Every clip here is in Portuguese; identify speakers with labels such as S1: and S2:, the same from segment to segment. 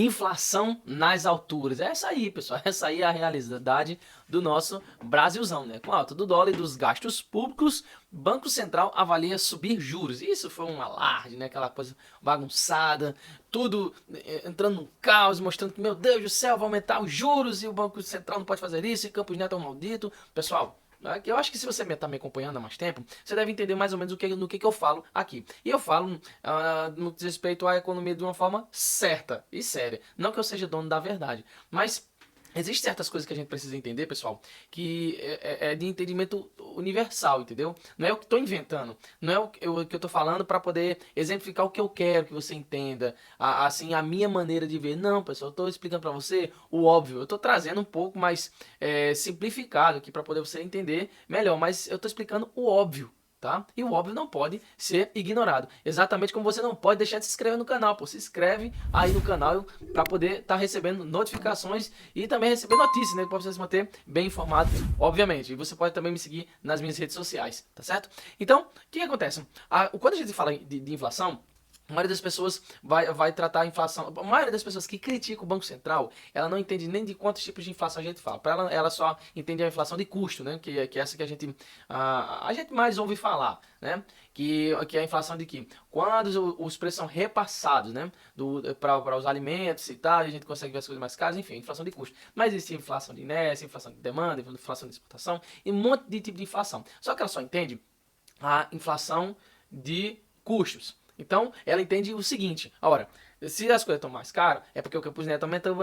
S1: Inflação nas alturas. É essa aí, pessoal. Essa aí é a realidade do nosso Brasilzão, né? Com a alta do dólar e dos gastos públicos, Banco Central avalia subir juros. Isso foi um alarde, né? Aquela coisa bagunçada, tudo entrando num caos, mostrando que, meu Deus do céu, vai aumentar os juros e o Banco Central não pode fazer isso, e Campos Neto é um maldito. Pessoal, eu acho que se você está me acompanhando há mais tempo, você deve entender mais ou menos no que eu falo aqui. E eu falo no que diz respeito à economia de uma forma certa e séria. Não que eu seja dono da verdade, mas existem certas coisas que a gente precisa entender, pessoal, que é de entendimento universal, entendeu? Não é o que estou inventando, não é o que eu estou falando para poder exemplificar o que eu quero que você entenda, assim, a minha maneira de ver. Não, pessoal, eu estou explicando para você o óbvio, eu estou trazendo um pouco mais simplificado aqui para poder você entender melhor, mas eu estou explicando o óbvio. Tá? E o óbvio não pode ser ignorado. Exatamente como você não pode deixar de se inscrever no canal. Pô, se inscreve aí no canal para poder estar recebendo notificações e também receber notícias, né? Para você se manter bem informado, obviamente. E você pode também me seguir nas minhas redes sociais, tá certo? Então, o que acontece? Quando a gente fala de inflação, a maioria das pessoas vai tratar a inflação. A maioria das pessoas que criticam o Banco Central, ela não entende nem de quantos tipos de inflação a gente fala. Para ela só entende a inflação de custo, né? Que é essa que a gente mais ouve falar, né? Que é a inflação de que quando os preços são repassados, né? Para os alimentos e tal, a gente consegue ver as coisas mais caras, enfim, inflação de custo. Mas existe inflação de inércia, inflação de demanda, inflação de exportação e um monte de tipo de inflação. Só que ela só entende a inflação de custos. Então, ela entende o seguinte: ora, se as coisas estão mais caras, é porque o Campos Neto aumentou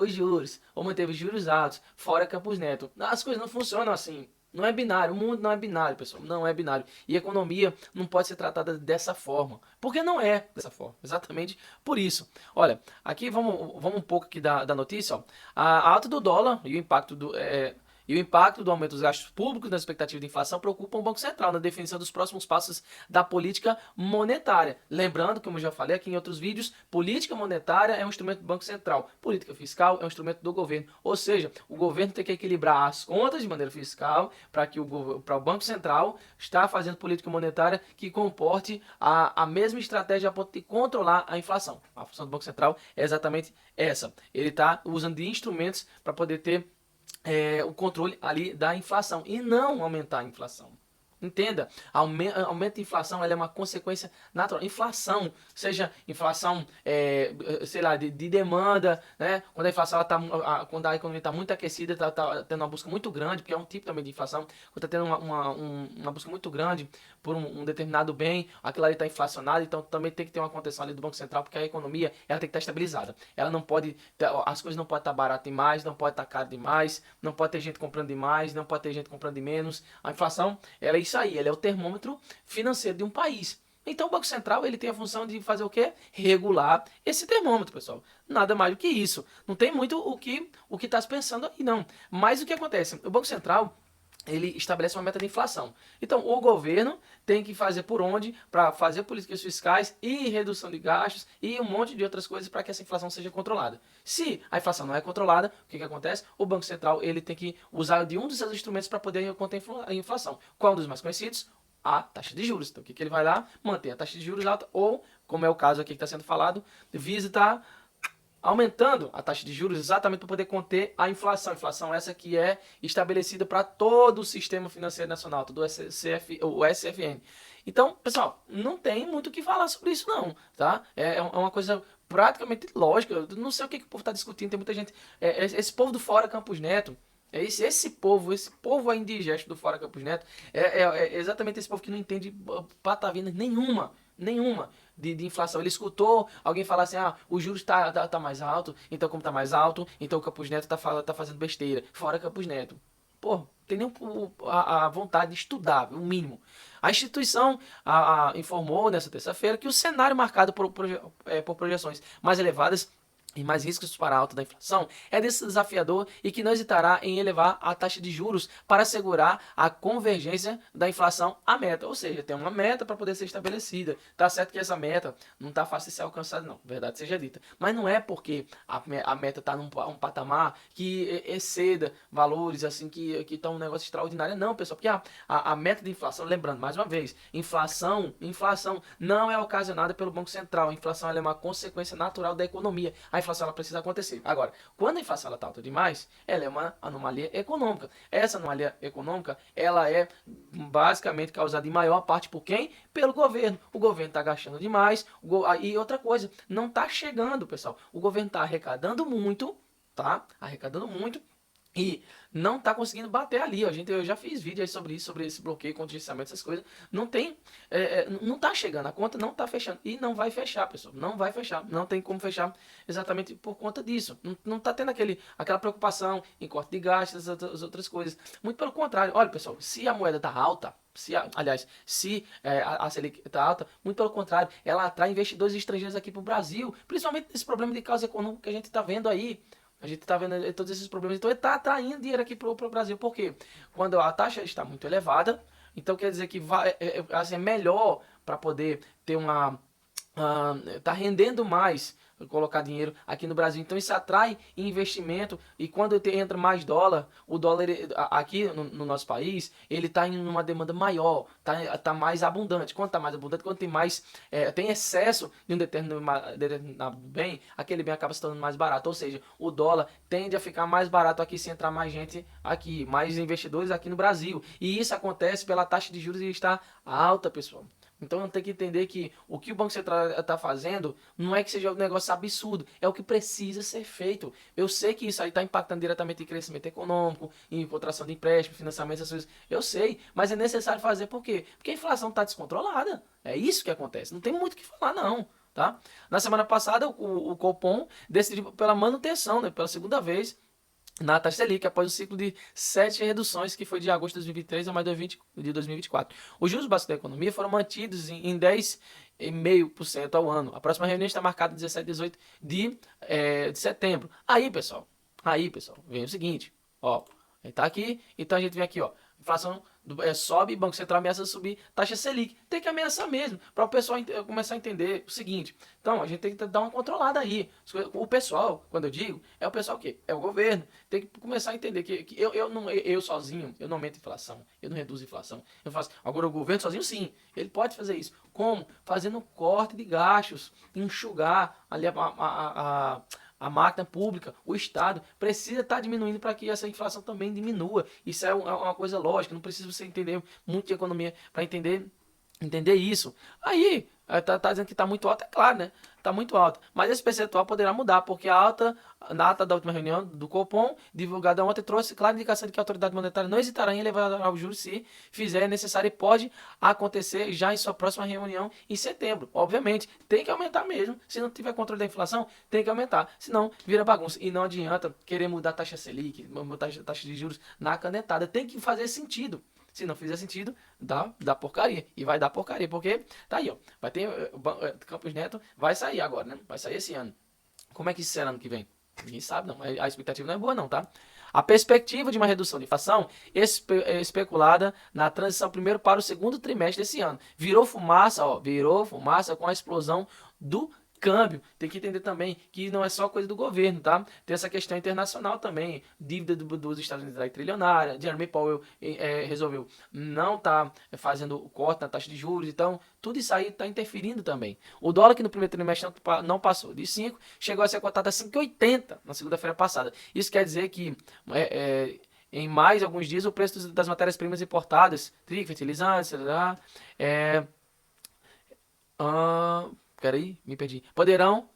S1: os juros, ou manteve os juros altos, fora Campos Neto. As coisas não funcionam assim. Não é binário, o mundo não é binário, pessoal, não é binário. E a economia não pode ser tratada dessa forma, porque não é dessa forma, exatamente por isso. Olha, aqui vamos um pouco aqui da notícia, ó. A alta do dólar e o impacto do aumento dos gastos públicos na expectativa de inflação preocupam o Banco Central na definição dos próximos passos da política monetária. Lembrando, como eu já falei aqui em outros vídeos, política monetária é um instrumento do Banco Central, política fiscal é um instrumento do governo. Ou seja, o governo tem que equilibrar as contas de maneira fiscal para o Banco Central estar fazendo política monetária que comporte a mesma estratégia a ponto de controlar a inflação. A função do Banco Central é exatamente essa. Ele está usando de instrumentos para poder ter o controle ali da inflação e não aumentar a inflação. Entenda, aumento de inflação ela é uma consequência natural. Inflação, seja inflação, sei lá, de demanda, né? Quando a inflação quando a economia está muito aquecida, está tendo uma busca muito grande, porque é um tipo também de inflação, quando está tendo uma busca muito grande por um determinado bem, aquilo ali está inflacionado, então também tem que ter uma contenção ali do Banco Central, porque a economia ela tem que estar estabilizada. Ela não pode, as coisas não podem estar baratas demais, não pode estar caro demais, não pode ter gente comprando demais, não pode ter gente comprando de menos. A inflação, ela é isso aí, ele é o termômetro financeiro de um país. Então o Banco Central ele tem a função de fazer o quê? Regular esse termômetro, pessoal. Nada mais do que isso. Não tem muito o que está se pensando aí, não. Mas o que acontece? O Banco Central ele estabelece uma meta de inflação. Então, o governo tem que fazer por onde para fazer políticas fiscais e redução de gastos e um monte de outras coisas para que essa inflação seja controlada. Se a inflação não é controlada, o que acontece? O Banco Central ele tem que usar de um dos seus instrumentos para poder conter a inflação. Qual um dos mais conhecidos? A taxa de juros. Então, o que ele vai lá? Manter a taxa de juros alta ou, como é o caso aqui que está sendo falado, visitar aumentando a taxa de juros exatamente para poder conter a inflação. A inflação essa que é estabelecida para todo o sistema financeiro nacional, todo o SFN. Então, pessoal, não tem muito o que falar sobre isso não, tá? É uma coisa praticamente lógica. Eu não sei o que o povo está discutindo, tem muita gente... esse povo do Fora Campos Neto, esse povo aí indigesto do Fora Campos Neto, é exatamente esse povo que não entende patavina nenhuma de inflação. Ele escutou alguém falar assim, o juros tá mais alto, então como tá mais alto, então o Campos Neto tá fazendo besteira. Fora Campos Neto. Pô, tem nem a vontade de estudar, o mínimo. A instituição informou nessa terça-feira que o cenário marcado por projeções mais elevadas e mais riscos para a alta da inflação é desafiador e que não hesitará em elevar a taxa de juros para assegurar a convergência da inflação à meta. Ou seja, tem uma meta para poder ser estabelecida. Tá certo que essa meta não tá fácil de ser alcançada, não, verdade seja dita. Mas não é porque a meta está num patamar que exceda valores assim que estão um negócio extraordinário. Não, pessoal, porque a meta de inflação, lembrando mais uma vez, inflação não é ocasionada pelo Banco Central. A inflação é uma consequência natural da economia. A a inflação ela precisa acontecer. Agora, quando a inflação está alta demais, ela é uma anomalia econômica. Essa anomalia econômica, ela é basicamente causada em maior parte por quem? Pelo governo. O governo está gastando demais. E outra coisa, não está chegando, pessoal. O governo está arrecadando muito, tá? Arrecadando muito. E não está conseguindo bater ali, ó. Eu já fiz vídeo aí sobre isso, sobre esse bloqueio, contingenciamento, essas coisas. Não tem, não está chegando, a conta não está fechando. E não vai fechar, pessoal. Não vai fechar. Não tem como fechar exatamente por conta disso. Não está tendo aquela preocupação em corte de gastos, as outras coisas. Muito pelo contrário. Olha, pessoal, se a moeda está alta, se a Selic está alta, muito pelo contrário, ela atrai investidores estrangeiros aqui para o Brasil, principalmente esse problema de causa econômica que a gente está vendo aí. A gente está vendo todos esses problemas. Então ele está atraindo dinheiro aqui para o Brasil. Por quê? Quando a taxa está muito elevada, então quer dizer que assim, é melhor para poder ter tá rendendo mais colocar dinheiro aqui no Brasil. Então isso atrai investimento e quando entra mais dólar, o dólar aqui no nosso país, ele está em uma demanda maior, tá mais abundante. Quando está mais abundante, quando tem mais, tem excesso de um determinado bem, aquele bem acaba se tornando mais barato. Ou seja, o dólar tende a ficar mais barato aqui se entrar mais gente aqui, mais investidores aqui no Brasil. E isso acontece pela taxa de juros estar alta, pessoal. Então tem que entender que o que o Banco Central está fazendo não é que seja um negócio absurdo, é o que precisa ser feito. Eu sei que isso aí está impactando diretamente em crescimento econômico, em contração de empréstimo, financiamento, essas coisas. Eu sei, mas é necessário fazer por quê? Porque a inflação está descontrolada. É isso que acontece. Não tem muito o que falar, não. Tá? Na semana passada, o Copom decidiu pela manutenção, né, pela segunda vez, na taxa Selic, após o ciclo de 7 reduções, que foi de agosto de 2023 a maio de 2024. Os juros básicos da economia foram mantidos em 10,5% ao ano. A próxima reunião está marcada 17 e 18 de setembro. Aí, pessoal, vem o seguinte, ó, a gente tá aqui, então a gente vem aqui, ó, inflação sobe, Banco Central ameaça subir taxa Selic. Tem que ameaçar mesmo, para o pessoal começar a entender o seguinte. Então, a gente tem que dar uma controlada aí. O pessoal, quando eu digo, é o pessoal o quê? É o governo. Tem que começar a entender que eu sozinho, eu não aumento inflação, eu não reduzo inflação. Eu faço. Agora, o governo sozinho, sim, ele pode fazer isso. Como? Fazendo corte de gastos, enxugar ali a máquina pública, o Estado, precisa estar diminuindo para que essa inflação também diminua. Isso é uma coisa lógica, não precisa você entender muito de economia para entender isso. Aí, tá dizendo que está muito alto, é claro, né? Está muito alto. Mas esse percentual poderá mudar, porque na ata da última reunião do Copom, divulgada ontem, trouxe clara indicação de que a autoridade monetária não hesitará em elevar aos juros se fizer necessário e pode acontecer já em sua próxima reunião em setembro. Obviamente, tem que aumentar mesmo. Se não tiver controle da inflação, tem que aumentar. Senão, vira bagunça. E não adianta querer mudar a taxa Selic, mudar a taxa de juros na canetada. Tem que fazer sentido. Se não fizer sentido, dá porcaria. E vai dar porcaria, porque tá aí, ó. Vai ter Campos Neto, vai sair agora, né? Vai sair esse ano. Como é que isso será ano que vem? Ninguém sabe, não. A expectativa não é boa, não, tá? A perspectiva de uma redução de inflação especulada na transição primeiro para o segundo trimestre desse ano. Virou fumaça com a explosão do câmbio. Tem que entender também que não é só coisa do governo, tá? Tem essa questão internacional também. Dívida dos Estados Unidos é trilionária. Jeremy Powell resolveu não tá fazendo o corte na taxa de juros. Então, tudo isso aí está interferindo também. O dólar que no primeiro trimestre não passou de 5, chegou a ser cotado a 5,80 na segunda-feira passada. Isso quer dizer que em mais alguns dias o preço das matérias-primas importadas, trigo, fertilizantes, peraí, me perdi. Poderão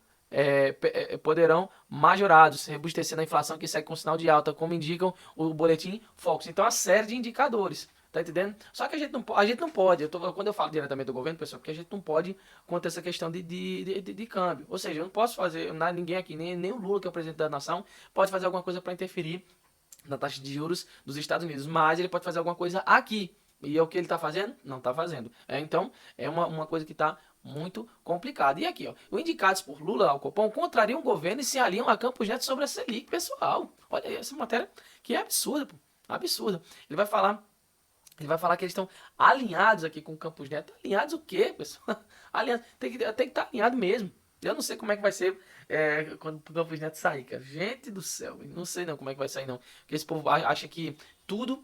S1: majorados, rebustecendo a inflação que segue com sinal de alta, como indicam o boletim Focus. Então, a série de indicadores. Tá entendendo? Só que a gente não pode, quando eu falo diretamente do governo, pessoal, porque a gente não pode contra essa questão de câmbio. Ou seja, eu não posso fazer, ninguém aqui, nem o Lula, que é o presidente da nação, pode fazer alguma coisa para interferir na taxa de juros dos Estados Unidos. Mas ele pode fazer alguma coisa aqui. E é o que ele está fazendo? Não está fazendo. Então, é uma coisa que está muito complicada. E aqui, ó, os indicados por Lula ao Copom contrariam o governo e se aliam a Campos Neto sobre a Selic, pessoal. Olha aí, essa matéria que é absurda, pô. Absurda. Ele vai falar que eles estão alinhados aqui com o Campos Neto. Alinhados o quê, pessoal? Alinhados. Tem que estar alinhado mesmo. Eu não sei como é que vai ser quando o Campos Neto sair, cara. Gente do céu, não sei não como é que vai sair não. Porque esse povo acha que tudo,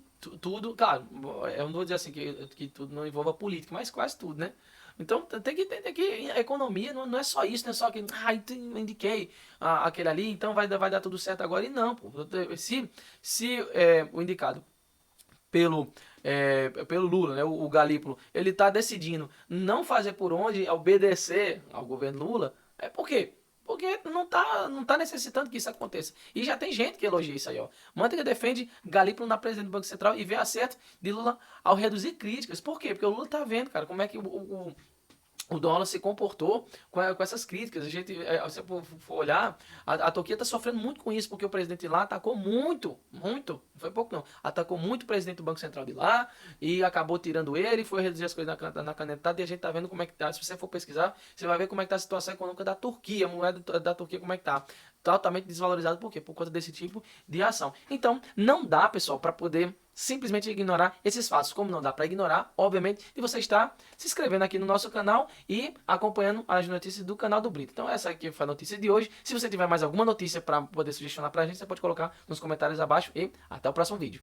S1: claro, eu não vou dizer assim que tudo não envolva política, mas quase tudo, né? Então tem que entender que a economia não é só isso, não é só que, indiquei aquele ali, então vai dar tudo certo agora. E não, pô. Se o indicado pelo Lula, né, o Galípolo, ele está decidindo não fazer por onde, obedecer ao governo Lula, é por quê? Porque não tá necessitando que isso aconteça. E já tem gente que elogia isso aí, ó. Manteiga defende Galípolo na presidente do Banco Central e vê acerto de Lula ao reduzir críticas. Por quê? Porque o Lula tá vendo, cara, como é que o dólar se comportou com essas críticas. A gente, se você for olhar, a Turquia está sofrendo muito com isso, porque o presidente lá atacou muito, não foi pouco não, atacou muito o presidente do Banco Central de lá e acabou tirando ele, foi reduzir as coisas na canetada e a gente tá vendo como é que tá. Se você for pesquisar, você vai ver como é que tá a situação econômica da Turquia, a moeda da Turquia como é que tá. Totalmente desvalorizado, por quê? Por conta desse tipo de ação. Então, não dá, pessoal, para poder simplesmente ignorar esses fatos. Como não dá para ignorar, obviamente, de você estar se inscrevendo aqui no nosso canal e acompanhando as notícias do canal do Brito. Então essa aqui foi a notícia de hoje. Se você tiver mais alguma notícia para poder sugestionar para a gente, você pode colocar nos comentários abaixo e até o próximo vídeo.